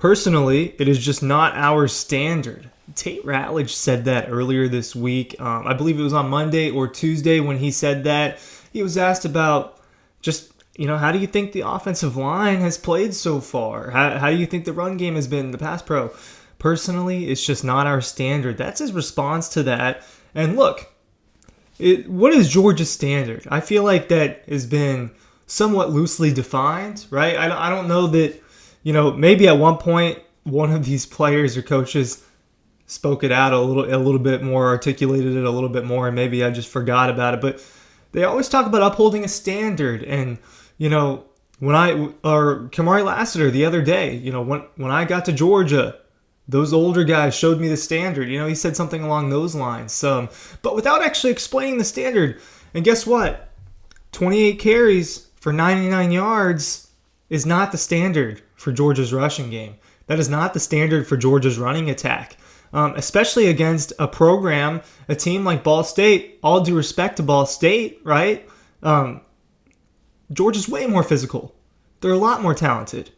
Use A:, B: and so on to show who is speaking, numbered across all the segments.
A: Personally, it is just not our standard. Tate Ratledge said that earlier this week. I believe it was on Monday or Tuesday when he said that. He was asked about just, how do you think the offensive line has played so far? How do you think the run game has been in the pass pro? Personally, it's just not our standard. That's his response to that. And look, what is Georgia's standard? I feel like that has been somewhat loosely defined, right? I don't know that, maybe at one point one of these players or coaches spoke it out a little bit more, articulated it a little bit more, and maybe I just forgot about it. But they always talk about upholding a standard. And, Kamari Lassiter the other day, when I got to Georgia, those older guys showed me the standard. He said something along those lines. But without actually explaining the standard. And guess what? 28 carries for 99 yards is not the standard for Georgia's rushing game. That is not the standard for Georgia's running attack. Especially against a team like Ball State. All due respect to Ball State, right? Georgia's way more physical. They're a lot more talented.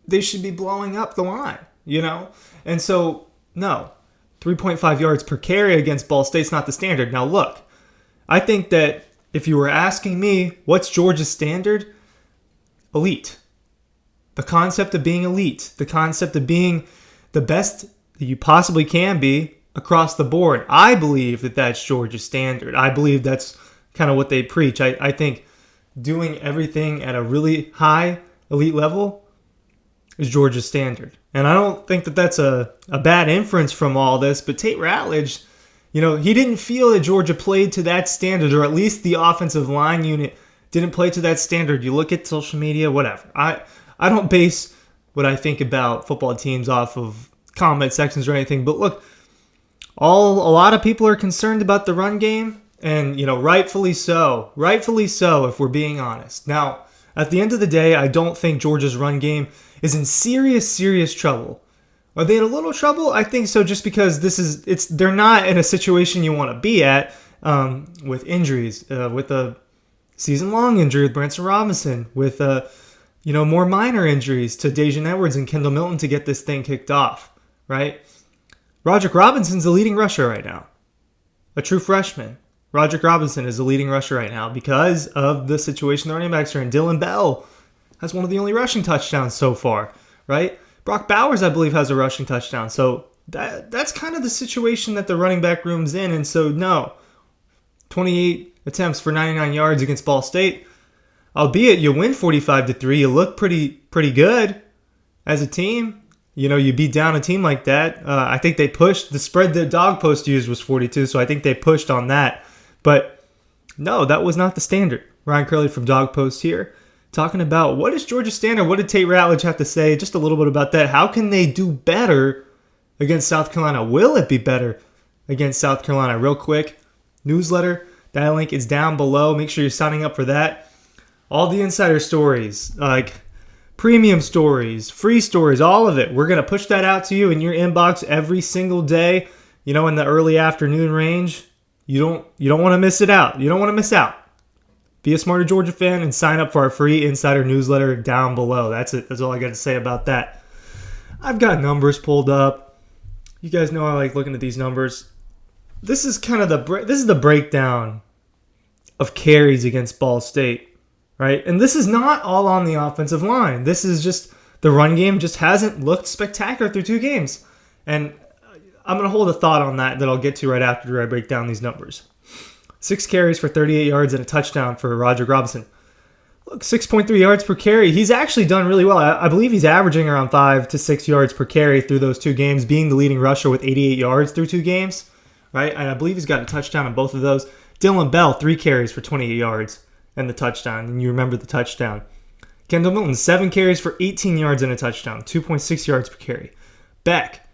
A: They should be blowing up the line, And so, no, 3.5 yards per carry against Ball State's not the standard. Now, look, I think that if you were asking me what's Georgia's standard, elite. The concept of being elite. The concept of being the best that you possibly can be across the board. I believe that that's Georgia's standard. I believe that's kind of what they preach. I think doing everything at a really high elite level is Georgia's standard. And I don't think that that's a bad inference from all this, but Tate Ratledge, he didn't feel that Georgia played to that standard, or at least the offensive line unit didn't play to that standard. You look at social media, whatever. I don't base what I think about football teams off of comment sections or anything, but look, a lot of people are concerned about the run game, and rightfully so if we're being honest. Now, at the end of the day, I don't think Georgia's run game is in serious trouble. Are they in a little trouble? I think so, just because they're not in a situation you want to be at, with injuries, with a season-long injury with Branson Robinson, with more minor injuries to Dejan Edwards and Kendall Milton to get this thing kicked off. Right? Roderick Robinson's the leading rusher right now. A true freshman. Roderick Robinson is the leading rusher right now because of the situation the running backs are in. Dylan Bell has one of the only rushing touchdowns so far. Right? Brock Bowers, I believe, has a rushing touchdown. So that's kind of the situation that the running back room's in. And so, no. 28 attempts for 99 yards against Ball State. Albeit you win 45-3. You look pretty good as a team. You beat down a team like that. I think they pushed. The spread the dog post used was 42, so I think they pushed on that. But no, that was not the standard. Ryan Curley from Dog Post here, talking about what is Georgia's standard. What did Tate Ratledge have to say? Just a little bit about that. How can they do better against South Carolina? Will it be better against South Carolina? Real quick, newsletter. That link is down below. Make sure you're signing up for that. All the insider stories, like premium stories, free stories, all of it. We're going to push that out to you in your inbox every single day, in the early afternoon range. You don't want to miss it out. You don't want to miss out. Be a Smarter Georgia fan and sign up for our free insider newsletter down below. That's it. That's all I got to say about that. I've got numbers pulled up. You guys know I like looking at these numbers. This is kind of the breakdown of carries against Ball State. Right? And this is not all on the offensive line. This is just the run game just hasn't looked spectacular through 2 games. And I'm going to hold a thought on that I'll get to right after I break down these numbers. 6 carries for 38 yards and a touchdown for Roderick Robinson. Look, 6.3 yards per carry. He's actually done really well. I believe he's averaging around 5 to 6 yards per carry through those 2 games, being the leading rusher with 88 yards through 2 games. Right? And I believe he's got a touchdown in both of those. Dylan Bell, 3 carries for 28 yards. And the touchdown, and you remember the touchdown. Kendall Milton, 7 carries for 18 yards and a touchdown, 2.6 yards per carry. Beck,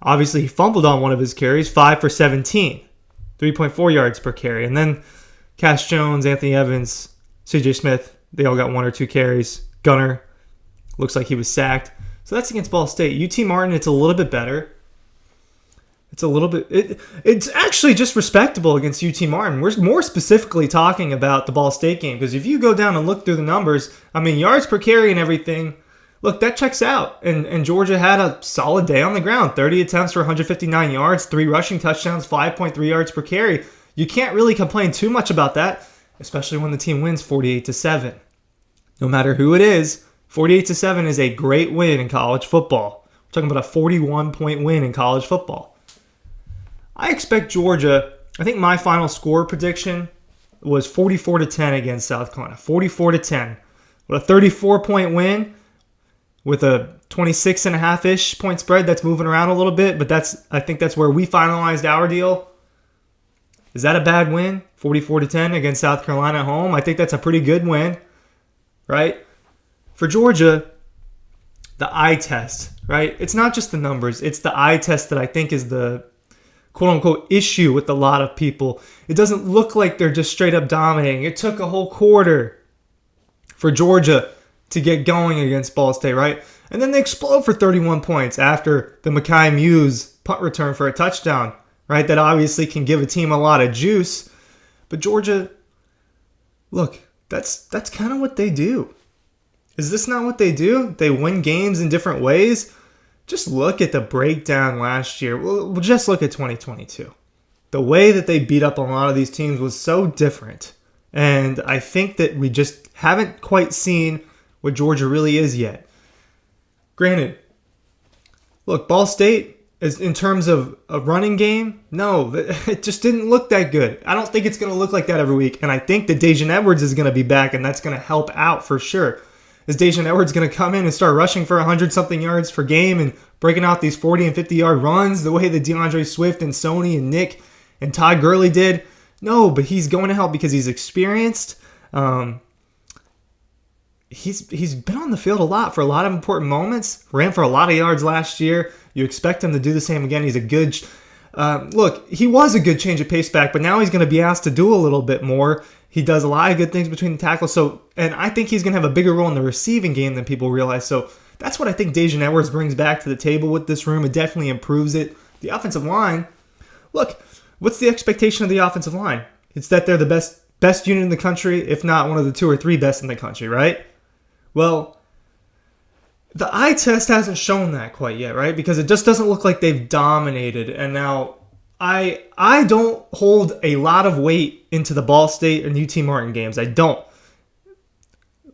A: obviously he fumbled on one of his carries, 5 for 17, 3.4 yards per carry. And then Cash Jones, Anthony Evans, CJ Smith, they all got 1 or 2 carries. Gunner, looks like he was sacked. So that's against Ball State. UT Martin, it's a little bit better. It's actually just respectable against UT Martin. We're more specifically talking about the Ball State game, because if you go down and look through the numbers, yards per carry and everything, look, that checks out. And Georgia had a solid day on the ground. 30 attempts for 159 yards, 3 rushing touchdowns, 5.3 yards per carry. You can't really complain too much about that, especially when the team wins 48-7. No matter who it is, 48-7 is a great win in college football. We're talking about a 41-point win in college football. I expect Georgia, I think my final score prediction was 44-10 against South Carolina. 44-10. With a 34-point win, with a 26.5-ish point spread that's moving around a little bit, but I think that's where we finalized our deal. Is that a bad win? 44-10 against South Carolina at home? I think that's a pretty good win, right? For Georgia, the eye test, right? It's not just the numbers. It's the eye test that I think is the quote-unquote issue with a lot of people. It doesn't look like they're just straight up dominating. It took a whole quarter for Georgia to get going against Ball State, right? And then they explode for 31 points after the Mekhi Muse punt return for a touchdown, right? That obviously can give a team a lot of juice. But Georgia, look, that's kind of what they do. Is this not what they do? They win games in different ways. Just look at the breakdown last year. We'll just look at 2022. The way that they beat up on a lot of these teams was so different. And I think that we just haven't quite seen what Georgia really is yet. Granted, look, Ball State, is in terms of a running game, no, it just didn't look that good. I don't think it's going to look like that every week. And I think that Daijun Edwards is going to be back, and that's going to help out for sure. Is Daijun Edwards going to come in and start rushing for 100-something yards per game and breaking out these 40 and 50-yard runs the way that DeAndre Swift and Sony and Nick and Todd Gurley did? No, but he's going to help because he's experienced. He's been on the field a lot for a lot of important moments. Ran for a lot of yards last year. You expect him to do the same again. He's a good... look, he was a good change of pace back, but now he's going to be asked to do a little bit more. He does a lot of good things between the tackles. And I think he's going to have a bigger role in the receiving game than people realize. So that's what I think Daijun Edwards brings back to the table with this room. It definitely improves it. The offensive line, look, what's the expectation of the offensive line? It's that they're the best unit in the country, if not one of the 2 or 3 best in the country, right? Well, the eye test hasn't shown that quite yet, right? Because it just doesn't look like they've dominated. And now I don't hold a lot of weight into the Ball State and UT Martin games. I don't.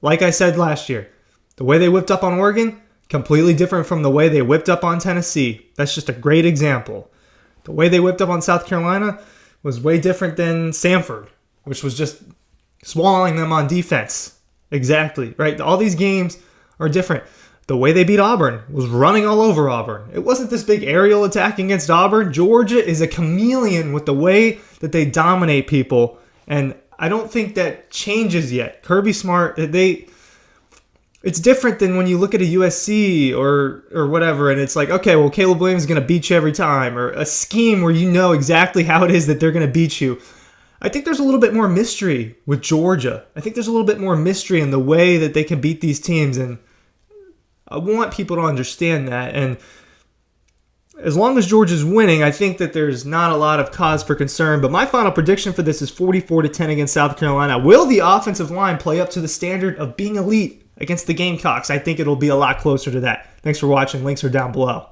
A: Like I said last year, the way they whipped up on Oregon, completely different from the way they whipped up on Tennessee. That's just a great example. The way they whipped up on South Carolina was way different than Samford, which was just swallowing them on defense. Exactly, right? All these games are different. The way they beat Auburn was running all over Auburn. It wasn't this big aerial attack against Auburn. Georgia is a chameleon with the way that they dominate people, and I don't think that changes yet. Kirby Smart, it's different than when you look at a USC or whatever, and it's like, okay, well, Caleb Williams is going to beat you every time, or a scheme where you know exactly how it is that they're going to beat you. I think there's a little bit more mystery with Georgia. I think there's a little bit more mystery in the way that they can beat these teams, and I want people to understand that. And as long as Georgia's winning, I think that there's not a lot of cause for concern. But my final prediction for this is 44-10 against South Carolina. Will the offensive line play up to the standard of being elite against the Gamecocks? I think it'll be a lot closer to that. Thanks for watching. Links are down below.